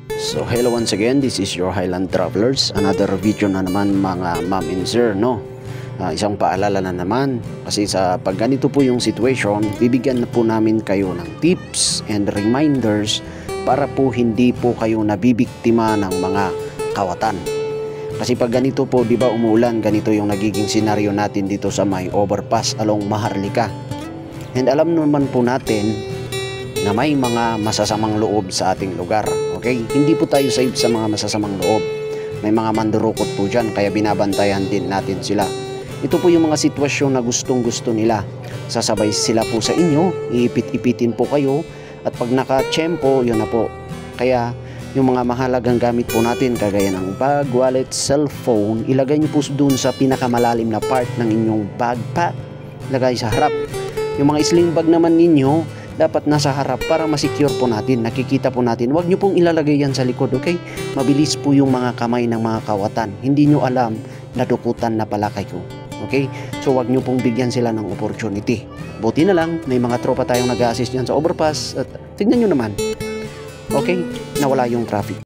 So hello once again, this is your Highland Travelers. Another video na naman mga ma'am and sir, no? Isang paalala na naman kasi sa pag ganito po yung situation, bibigyan na po namin kayo ng tips and reminders para po hindi po kayo nabibiktima ng mga kawatan. Kasi pag ganito po, di ba umuulan, ganito yung nagiging senaryo natin dito sa may overpass along Maharlika. And alam naman po natin na may mga masasamang loob sa ating lugar. Okay? Hindi po tayo safe sa mga masasamang loob. May mga mandurukot po dyan, kaya binabantayan din natin sila. Ito po yung mga sitwasyon na gustong-gusto nila. Sasabay sila po sa inyo, iipit-ipitin po kayo, at pag naka-tsempo, yun na po. Kaya yung mga mahalagang gamit po natin, kagaya ng bag, wallet, cellphone, ilagay nyo po dun sa pinakamalalim na part ng inyong backpack. Ilagay sa harap. Yung mga sling bag naman ninyo, dapat nasa harap para masecure po natin, nakikita po natin. Huwag nyo pong ilalagay yan sa likod, okay? Mabilis po yung mga kamay ng mga kawatan. Hindi nyo alam na dukutan na pala kayo. Okay? So huwag nyo pong bigyan sila ng opportunity. Buti na lang, may mga tropa tayong nag-a-assist dyan sa overpass at tignan nyo naman. Okay? Nawala yung traffic.